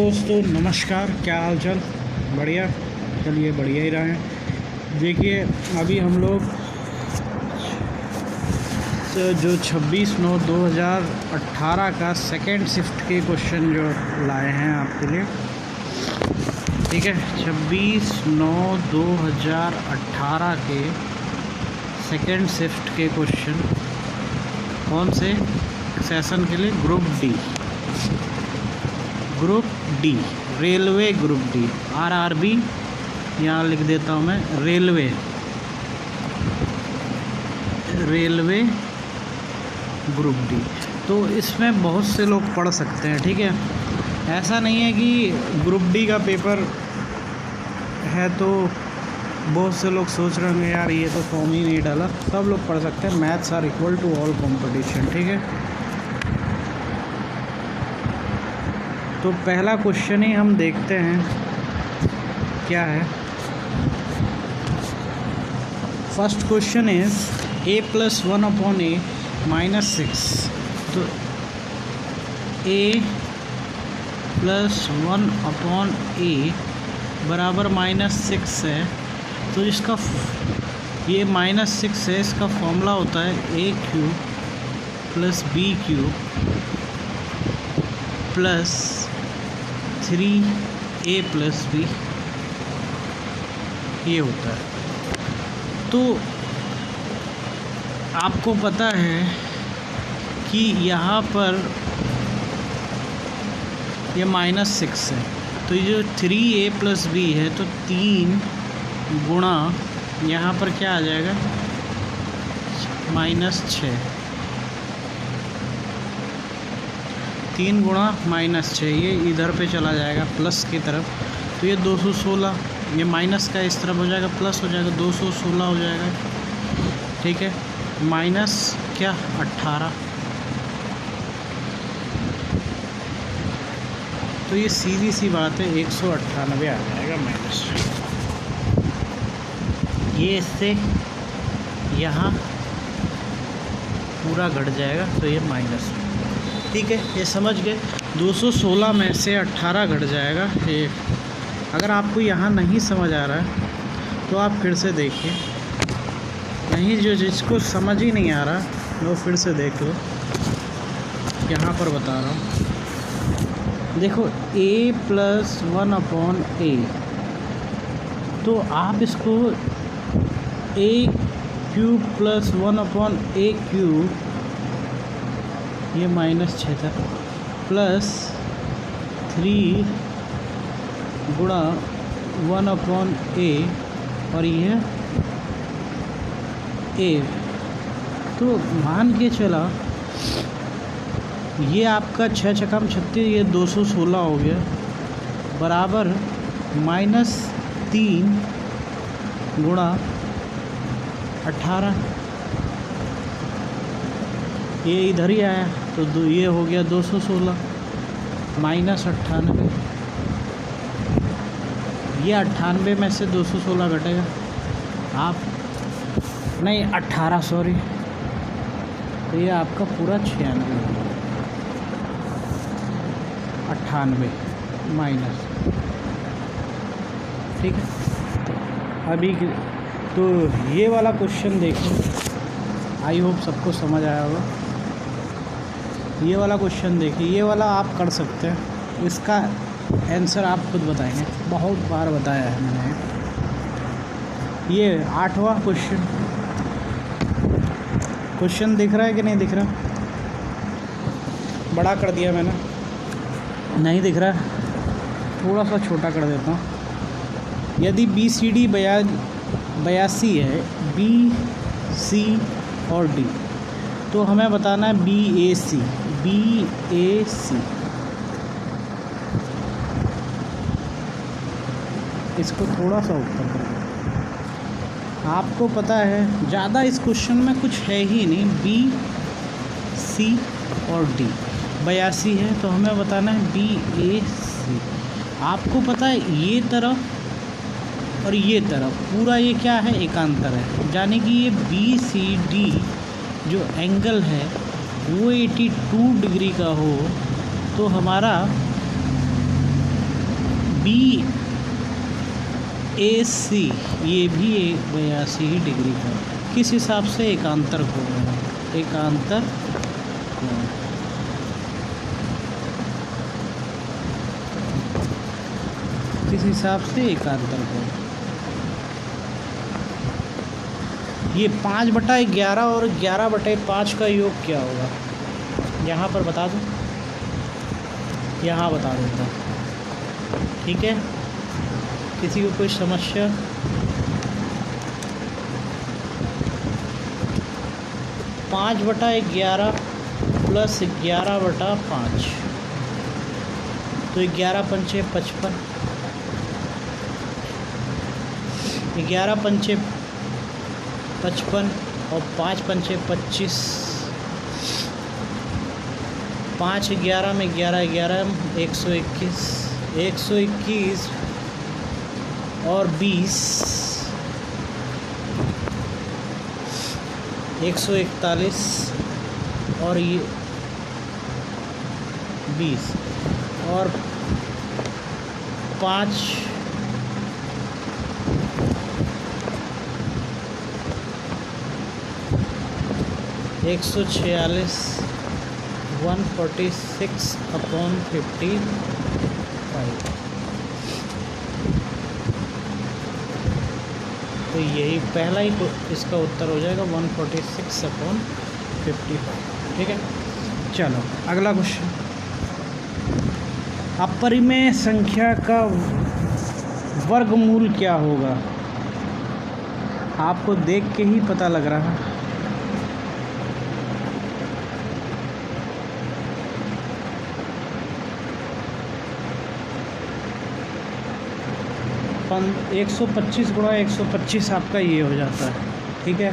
दोस्तों नमस्कार, क्या हाल चाल। बढ़िया, चलिए बढ़िया ही रहे। देखिए अभी हम लोग जो 26/9/2018 का सेकेंड शिफ्ट के क्वेश्चन जो लाए हैं आपके लिए, ठीक है। 26/9/2018 के सेकेंड शिफ्ट के क्वेश्चन कौन से सेशन के लिए? Group D, railway group D, RRB यहाँ लिख देता हूँ मैं, रेलवे ग्रुप डी। तो इसमें बहुत से लोग पढ़ सकते हैं, ठीक है। ऐसा नहीं है कि ग्रुप डी का पेपर है तो बहुत से लोग सोच रहे होंगे यार ये तो फॉर्म ही नहीं डाला। सब लोग पढ़ सकते हैं। Maths are equal to all competition, ठीक है। तो पहला क्वेश्चन ही हम देखते हैं क्या है। First question is a+1/a -6। तो a+1/a बराबर -6 है। तो इसका ये -6 है, इसका फॉर्मूला होता है a³ + b³ + 3a + b, ये होता है। तो आपको पता है कि यहाँ पर ये -6 है, तो ये जो 3a + b है तो 3 गुणा यहाँ पर क्या आ जाएगा? -6। 3 गुणा -6, ये इधर पे चला जाएगा प्लस की तरफ। तो ये 216, ये माइनस का इस तरफ हो जाएगा, प्लस हो जाएगा, 216 हो जाएगा, ठीक है। माइनस क्या? 18। तो ये सीधी सी बात है, 198 आ जाएगा माइनस। ये इससे यहाँ पूरा घट जाएगा, तो ये माइनस, ठीक है। ये समझ गए। 216 में से 18 घट जाएगा। ये अगर आपको यहाँ नहीं समझ आ रहा है तो आप फिर से देखिए। नहीं, जिसको समझ ही नहीं आ रहा वो फिर से देख लो। यहाँ पर बता रहा हूँ, देखो a+1/a। तो आप इसको a³ + 1/a³, ये -6 था, + 3 गुणा 1/a और ये a। तो मान के चला ये आपका 6 × 36, ये 216 हो गया, बराबर -3 गुणा 18। ये इधर ही आया तो ये हो गया 216 -98। ये 98 में से 216 घटेगा, आप नहीं 18, सॉरी। तो ये आपका पूरा 96, 98 माइनस, ठीक है। अभी तो ये वाला क्वेश्चन देखो, आई होप सबको समझ आया होगा। ये वाला क्वेश्चन देखिए, ये वाला आप कर सकते हैं। इसका आंसर आप खुद बताएंगे, बहुत बार बताया है मैंने। ये 8वां क्वेश्चन दिख रहा है कि नहीं दिख रहा? बड़ा कर दिया मैंने, नहीं दिख रहा, थोड़ा सा छोटा कर देता हूँ। यदि BCD 82 है, BC और D, तो हमें बताना है BAC। इसको थोड़ा सा ऊपर करें। आपको पता है ज़्यादा इस क्वेश्चन में कुछ है ही नहीं। BC और D 82 है, तो हमें बताना है BAC। आपको पता है ये तरफ और ये तरफ पूरा ये क्या है? एकांतर है, यानी कि ये BCD जो एंगल है वो 82 डिग्री का हो तो हमारा BAC ये भी 82 ही डिग्री का, किस हिसाब से? एकांतर कोण, एकांतर कोण। किस हिसाब से? एकांतर कोण। ये 5/11 और 11/5 का योग क्या होगा? यहाँ पर बता दो, यहाँ बता देता हूँ, ठीक है। किसी को कोई समस्या? पाँच बटा 11 प्लस 11/5, तो 11 पंचे 55, 11 पंचे 55 और 5 पंचे 25, 5 11 में 11 11 121, 121 और 20 141 और ये 20 और 5 146 146/55। तो यही पहला ही तो इसका उत्तर हो जाएगा 146/55, ठीक है। चलो अगला क्वेश्चन, अपरिमेय संख्या का वर्गमूल क्या होगा? आपको देख के ही पता लग रहा है। 125 गुणा 125 आपका ये हो जाता है, ठीक है।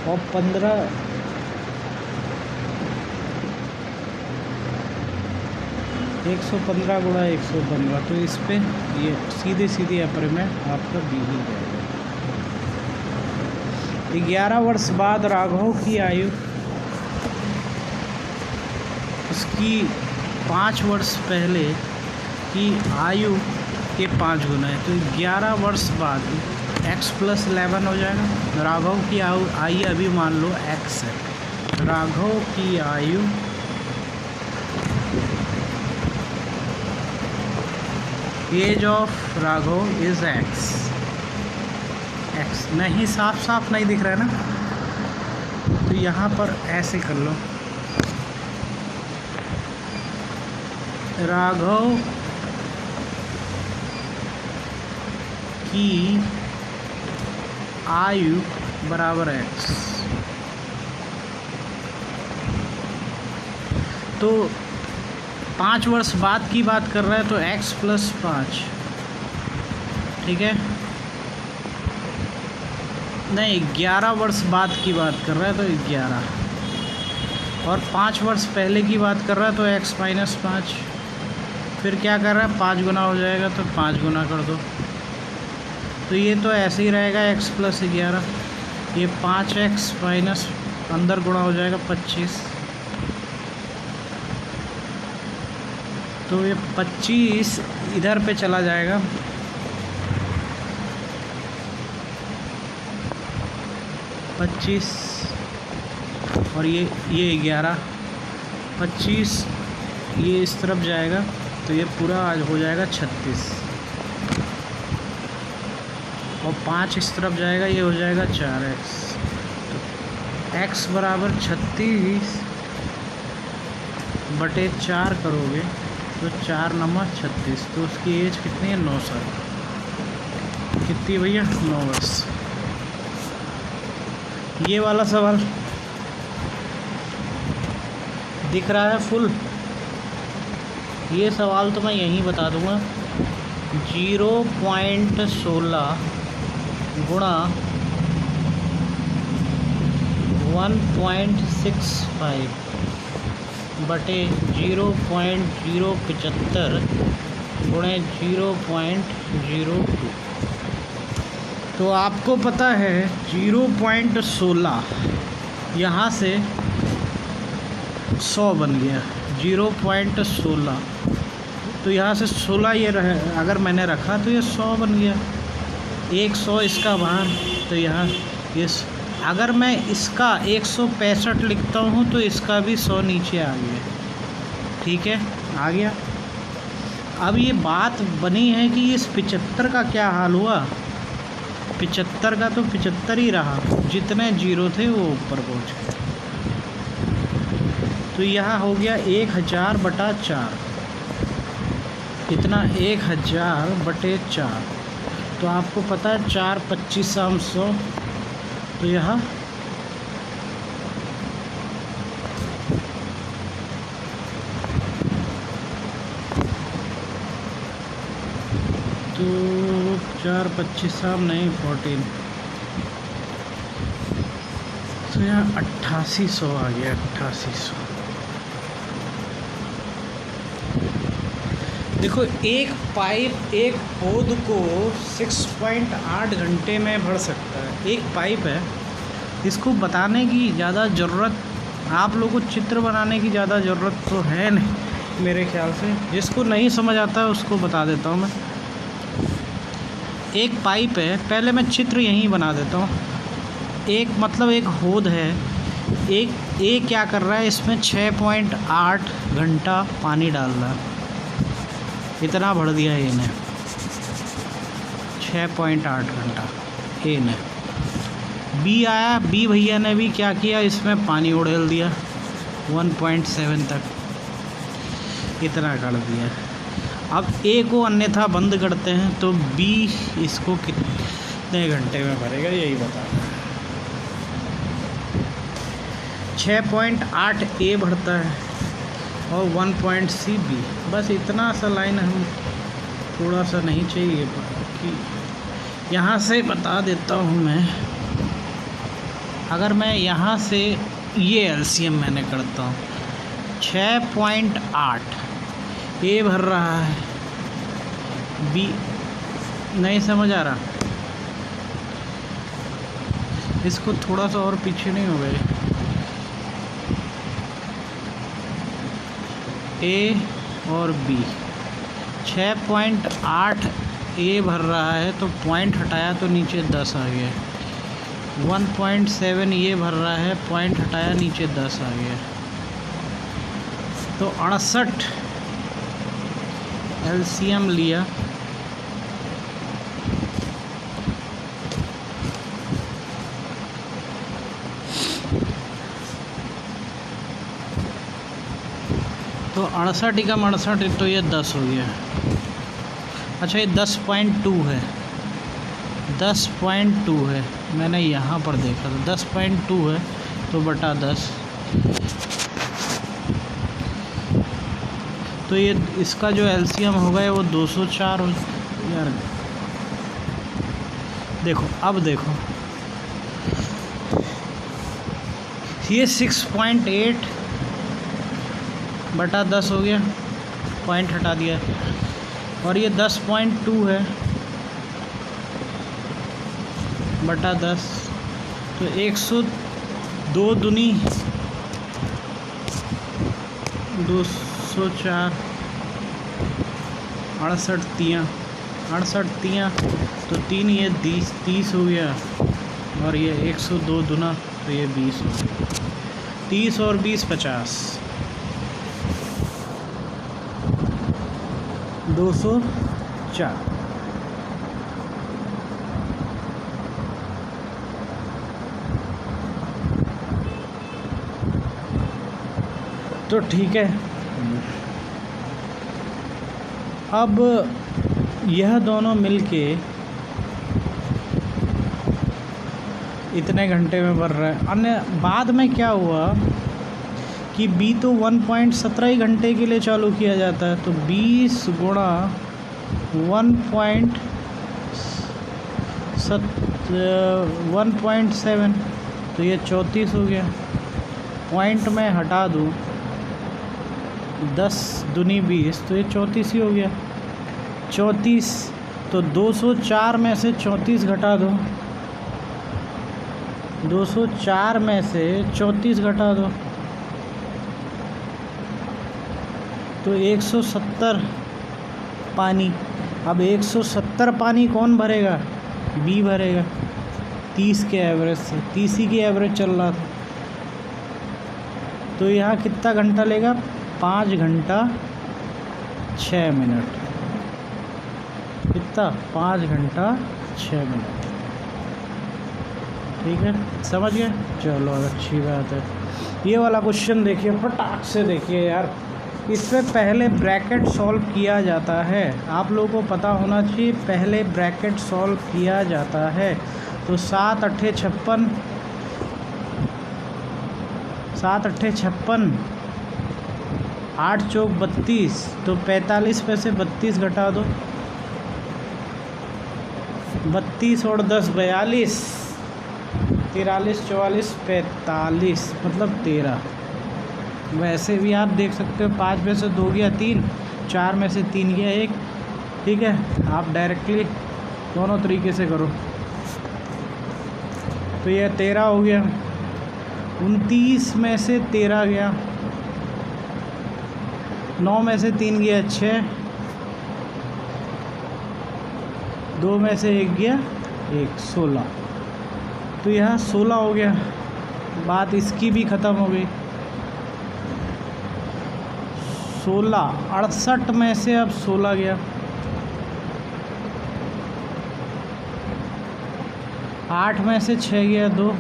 और 115 गुणा 115, तो इस पे ये सीधे सीधे अपरिमेय आपका बी ही जाएगा। 11 वर्ष बाद राघव की आयु उसकी 5 वर्ष पहले की आयु के 5 गुना है, तो 11 वर्ष बाद x + 11 हो जाएगा। राघव की आयु अभी मान लो x है, राघव की आयु age of Raghav is x नहीं, साफ साफ नहीं दिख रहा है ना, तो यहाँ पर ऐसे कर लो, राघव की आयु बराबर x। तो 5 वर्ष बाद की बात कर रहा है, तो x + 5, ठीक है। नहीं, 11 वर्ष बाद की बात कर रहा है, तो 11, और 5 वर्ष पहले की बात कर रहा है, तो x - 5। फिर क्या कर रहा है? 5 गुना हो जाएगा, तो 5 गुना कर दो, तो ये तो ऐसे ही रहेगा x + 11, ये 5x माइनस अंदर गुणा हो जाएगा 25, तो ये 25 इधर पे चला जाएगा, और ये 11, 25 ये इस तरफ जाएगा, तो ये पूरा आज हो जाएगा 36, और 5 इस तरफ जाएगा, ये हो जाएगा 4x। तो x बराबर 36/4 करोगे तो 4 × 36, तो उसकी एज कितनी है? 9 साल। कितनी भैया? 9 वर्ष। ये वाला सवाल दिख रहा है फुल? ये सवाल तो मैं यहीं बता दूंगा, 0.16 गुणा 1.65 बटे 0.075 गुणे 0.02। तो आपको पता है 0.16 यहाँ से 100 बन गया, 0.16 तो यहाँ से 16 ये अगर मैंने रखा तो ये 100 बन गया, 100 इसका भार। तो यहाँ ये अगर मैं इसका 165 लिखता हूँ तो इसका भी 100 नीचे आ गया। ठीक है, आ गया। अब ये बात बनी है कि इस 75 का क्या हाल हुआ। 75 का तो 75 ही रहा, जितने जीरो थे वो ऊपर पहुँच गए। तो यहाँ हो गया 1000/4, कितना 1000/4। तो आपको पता है 4 25 100, तो यहाँ तो 4 25 नहीं 14, तो यहाँ 8800 आ गया, 8800। देखो एक पाइप एक पौध को 6.8 घंटे में भर सकता है। एक पाइप है, इसको बताने की ज़्यादा ज़रूरत, आप लोगों को चित्र बनाने की ज़्यादा ज़रूरत तो है नहीं मेरे ख्याल से। जिसको नहीं समझ आता है उसको बता देता हूँ मैं। एक पाइप है, पहले मैं चित्र यहीं बना देता हूँ। एक मतलब एक होद है, एक क्या कर रहा है, इसमें 6.8 घंटा पानी डाल रहा है, इतना भर दिया है इन्हें, 6.8 घंटा ए ने। बी आया, बी भैया ने भी क्या किया, इसमें पानी उड़ेल दिया 1.7 तक, इतना कर दिया। अब ए को अन्यथा बंद करते हैं तो बी इसको कितने घंटे में भरेगा, यही बताना है। 6.8 ए भरता है और 1.C बी, बस इतना सा लाइन हम थोड़ा सा नहीं चाहिए कि यहाँ से बता देता हूँ मैं। अगर मैं यहाँ से ये एलसीएम मैंने करता हूँ, 6.8 ए भर रहा है, बी नहीं समझ आ रहा, इसको थोड़ा सा और पीछे नहीं हो गए। ए और बी 6.8 ए भर रहा है, तो पॉइंट हटाया तो नीचे 10 आ गया। 1.7 ये भर रहा है, पॉइंट हटाया नीचे 10 आ गया। तो 68 एलसीएम लिया। तो 68 का 68, तो ये 10 हो गया। अच्छा ये 10.2 है, 10.2 है, मैंने यहाँ पर देखा था 10.2 है, तो बटा 10। तो ये इसका जो एलसीएम होगा वो 204 हो यार। देखो अब देखो, ये 6.8 बटा 10 हो गया, पॉइंट हटा दिया, और ये 10.2 है बटा 10, तो 102 दूनी 204, 68 तियाँ तो 3, ये 30 हो गया, और ये 102 दूना तो ये 20 हो गया। 30 और 20 50, 204। तो ठीक है, अब यह दोनों मिलके इतने घंटे में भर रहा है। अन्य बाद में क्या हुआ कि बी तो 1.17 ही घंटे के लिए चालू किया जाता है, तो 20 गुणा 1.7 तो ये 34 हो गया। पॉइंट में हटा दूँ 10 दूनी 20, तो ये 34 ही हो गया। 34 तो 204 में से 34 घटा दो, 204 में से 34 घटा दो, तो 170 पानी। अब 170 पानी कौन भरेगा? बी भरेगा 30 के एवरेज से, 30 ही की एवरेज चल रहा था। तो यहाँ कितना घंटा लेगा? 5 घंटा 6 मिनट। कितना? 5 घंटा 6 मिनट। ठीक है, समझ गए? चलो अच्छी बात है। ये वाला क्वेश्चन देखिए, फटाक से देखिए यार। इससे पहले ब्रैकेट सॉल्व किया जाता है, आप लोगों को पता होना चाहिए। पहले ब्रैकेट सॉल्व किया जाता है। तो 7 अट्ठे 56, 7 अट्ठे 56, 8 चौक 32। तो 45 में से 32 घटा दो, 32 और 10 42, 43 44 45 मतलब 13। वैसे भी आप देख सकते हो 5 में से 2 गया 3, 4 में से 3 गया 1। ठीक है, आप डायरेक्टली दोनों तरीके से करो। तो ये 13 हो गया, 29 में से 13 गया, 9 में से 3 गया 6, 2 में से 1 गया 1, 16। तो यहाँ 16 हो गया। बात इसकी भी ख़त्म हो गई। 16, 68 में से अब 16 गया, 8 में से 6 गया 2,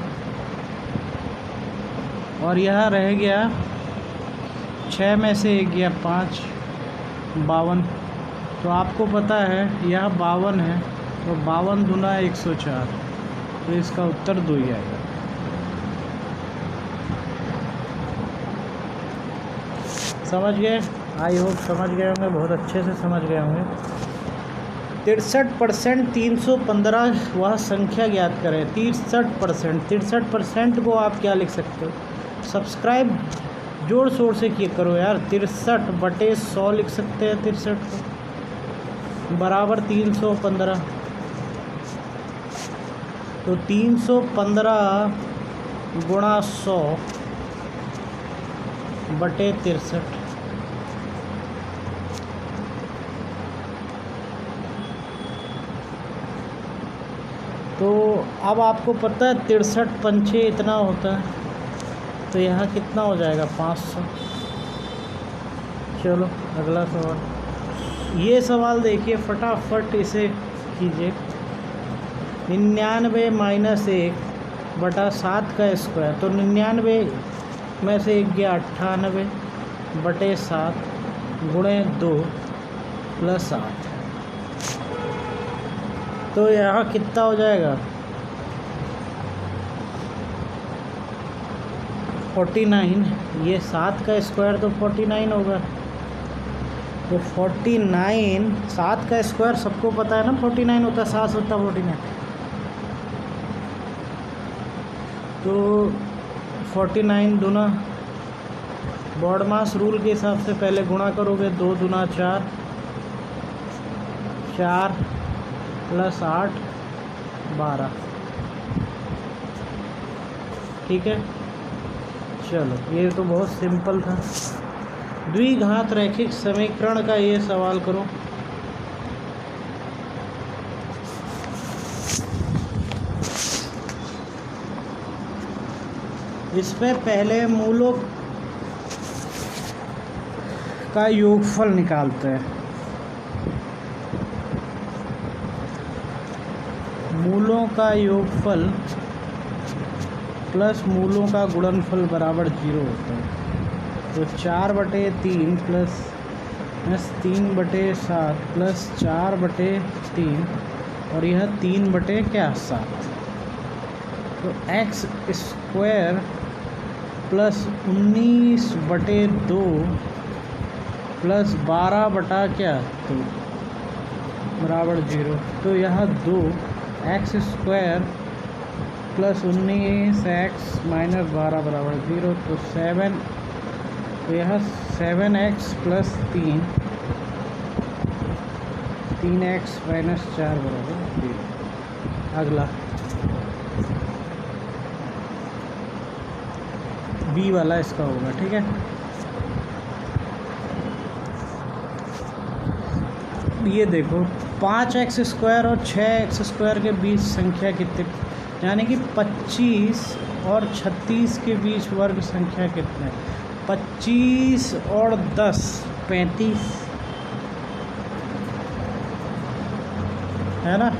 और यह रह गया 6 में से 1 गया 5, 52। तो आपको पता है यह 52 है, तो 52 दूना 104। तो इसका उत्तर 2 ही आएगा। समझ गए? आई होप समझ गए होंगे, बहुत अच्छे से समझ गए होंगे। 63% 315 वह संख्या ज्ञात करें। 63% को आप क्या लिख सकते हो? सब्सक्राइब जोर शोर से किए करो यार। 63/100 लिख सकते हैं। 63 को बराबर 315। तो 315 गुणा 100/63। तो अब आपको पता है 63 पंचे इतना होता है, तो यहाँ कितना हो जाएगा? 500। चलो अगला सवाल। ये सवाल देखिए, फटाफट इसे कीजिए। 99 - 1/7 का स्क्वायर। तो 99 में से 1 गया 98/7 गुणे 2 + 8। तो यहाँ कितना हो जाएगा? 49। ये 7 का स्क्वायर तो 49 होगा। तो 49, 7 का स्क्वायर सबको पता है ना 49 होता है, 7 होता 49। तो 49 दूना बॉड मास रूल के हिसाब से पहले गुणा करोगे। 2 दूना 4, 4 + 8 12। ठीक है, चलो ये तो बहुत सिंपल था। द्विघात रैखिक समीकरण का ये सवाल करो। इसमें पहले मूलों का योगफल निकालते हैं। मूलों का योगफल प्लस मूलों का गुणनफल बराबर 0 होता है। तो 4/3 प्लस 3/7 प्लस 4/3 और यह 3/7। तो x² प्लस 19/2 प्लस 12/2 बराबर 0। तो यहाँ 2x² प्लस 19x - 12 बराबर 0। तो 7। तो यह 7x प्लस 3x - 4 बराबर 0। अगला बी वाला इसका होगा। ठीक है, ये देखो 5x² और 6x² के बीच संख्या कितने, यानी कि 25 और 36 के बीच वर्ग संख्या कितने, 25 और 10 35 है ना।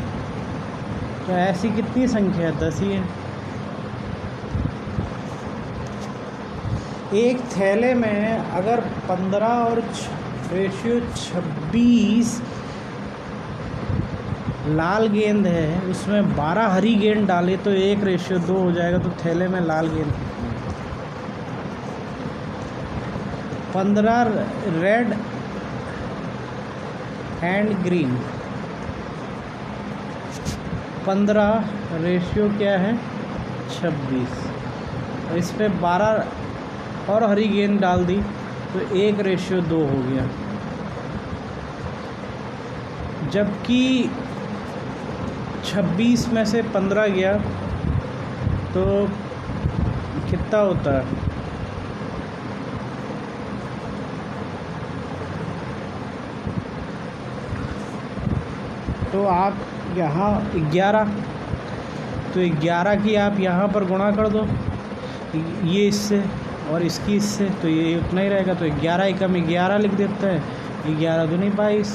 तो ऐसी कितनी संख्या है, 10 ही है। एक थैले में अगर 15 और रेशियो 26 लाल गेंद है, उसमें 12 हरी गेंद डाले तो 1:2 हो जाएगा। तो थैले में लाल गेंद कितनी है? 15 रेड एंड ग्रीन, 15 रेशियो क्या है 26, और इस पर 12 और हरी गेंद डाल दी तो 1:2 हो गया। जबकि 26 में से 15 गया तो कितना होता है, तो आप यहाँ 11, तो 11 की आप यहाँ पर गुणा कर दो, ये इससे और इसकी इससे, तो ये उतना ही रहेगा। तो 11 एकम 11 लिख देते हैं, 11 दूनी 22।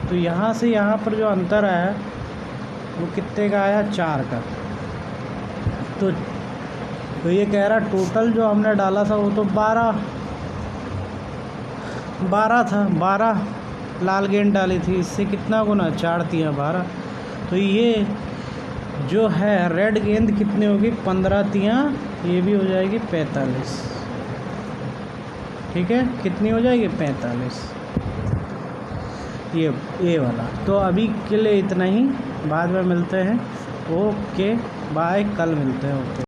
तो यहाँ से यहाँ पर जो अंतर आया वो कितने का आया, 4 का। तो ये कह रहा टोटल जो हमने डाला था वो तो 12 था, 12 लाल गेंद डाली थी, इससे कितना गुना, 4 तिया 12। तो ये जो है रेड गेंद कितनी होगी, 15 तिया, ये भी हो जाएगी 45। ठीक है, कितनी हो जाएगी 45, ये वाला। तो अभी के लिए इतना ही, बाद में मिलते हैं। ओके बाय, कल मिलते हैं। ओके।